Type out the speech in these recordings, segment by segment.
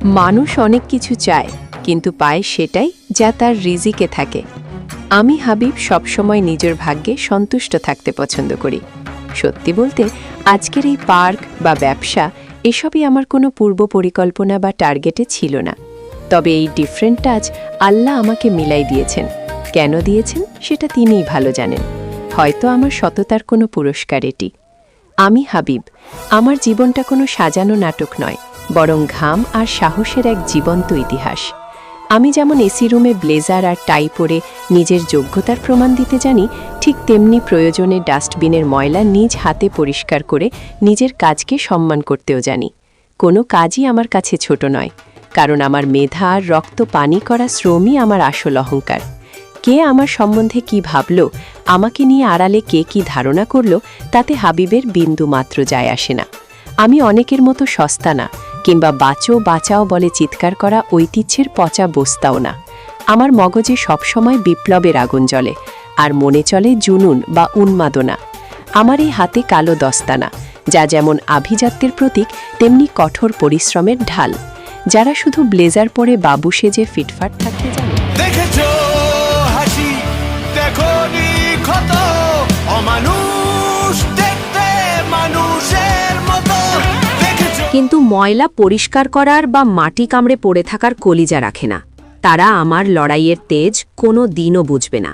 মানুষ অনেক কিছু চায়, কিন্তু পায় সেটাই যা তার রিজিকে থাকে। আমি হাবিব সবসময় নিজের ভাগ্যে সন্তুষ্ট থাকতে পছন্দ করি। সত্যি বলতে, আজকের এই পার্ক বা ব্যবসা এসবই আমার কোনো পূর্ব পরিকল্পনা বা টার্গেটে ছিল না। তবে এই ডিফারেন্ট টাচ আল্লাহ আমাকে মিলাই দিয়েছেন। কেন দিয়েছেন সেটা তিনিই ভালো জানেন। হয়তো আমার সততার কোনো পুরস্কার এটি। আমি হাবিব। আমার জীবনটা কোনো সাজানো নাটক নয়, বরং ঘাম আর সাহসের এক জীবন্ত ইতিহাস। আমি যেমন এসি রুমে ব্লেজার আর টাই পরে নিজের যোগ্যতার প্রমাণ দিতে জানি, ঠিক তেমনি প্রয়োজনে ডাস্টবিনের ময়লা নিজ হাতে পরিষ্কার করে নিজের কাজকে সম্মান করতেও জানি। কোনো কাজই আমার কাছে ছোট নয়, কারণ আমার মেধা আর রক্ত পানি করা শ্রমই আমার আসল অহংকার। কে আমার সম্বন্ধে কি ভাবল, আমাকে নিয়ে আড়ালে কে কি ধারণা করল, তাতে হাবিবের বিন্দু মাত্র যায় আসে না। আমি অনেকের মতো সস্তা না, কিংবা বাঁচো বাঁচাও বলে চিৎকার করা ঐতিহ্যের পচা বস্তাও না। আমার মগজে সবসময় বিপ্লবের আগুন জ্বলে, আর মনে চলে জুনুন বা উন্মাদনা। আমার এই হাতে কালো দস্তানা, যা যেমন আভিজাত্যের প্রতীক, তেমনি কঠোর পরিশ্রমের ঢাল। যারা শুধু ব্লেজার পরে বাবু সেজে ফিটফাট থাকতে জানে। কিন্তু ময়লা পরিষ্কার করার বা মাটি কামড়ে পড়ে থাকার কলিজা রাখে না। তারা আমার লড়াইয়ের তেজ কোনো দিনও বুঝবে না।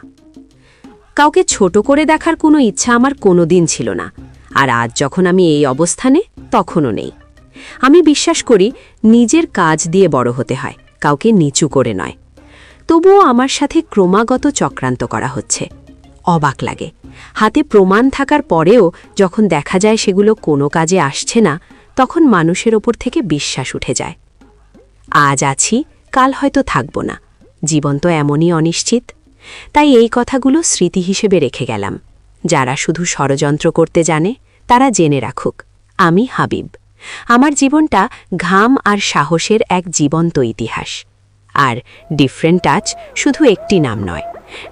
কাউকে ছোট করে দেখার কোনো ইচ্ছা আমার কোনো দিন ছিল না, আর আজ যখন আমি এই অবস্থানে, তখনও নেই। আমি বিশ্বাস করি নিজের কাজ দিয়ে বড় হতে হয়, কাউকে নিচু করে নয়। তবুও আমার সাথে ক্রমাগত চক্রান্ত করা হচ্ছে। অবাক লাগে, হাতে প্রমাণ থাকার পরেও যখন দেখা যায় সেগুলো কোনো কাজে আসছে না, তখন মানুষের ওপর থেকে বিশ্বাস উঠে যায়। আজ আছি, কাল হয়তো থাকব না। জীবন তো এমনই অনিশ্চিত। তাই এই কথাগুলো স্মৃতি হিসেবে রেখে গেলাম। যারা শুধু ষড়যন্ত্র করতে জানে, তারা জেনে রাখুক, আমি হাবিব। আমার জীবনটা ঘাম আর সাহসের এক জীবন্ত ইতিহাস। আর ডিফারেন্ট টাচ শুধু একটি নাম নয়,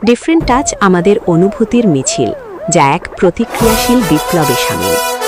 ডিফারেন্ট টাচ আমাদের অনুভূতির মিছিল, যা এক প্রতিক্রিয়াশীল বিপ্লবে শামিল।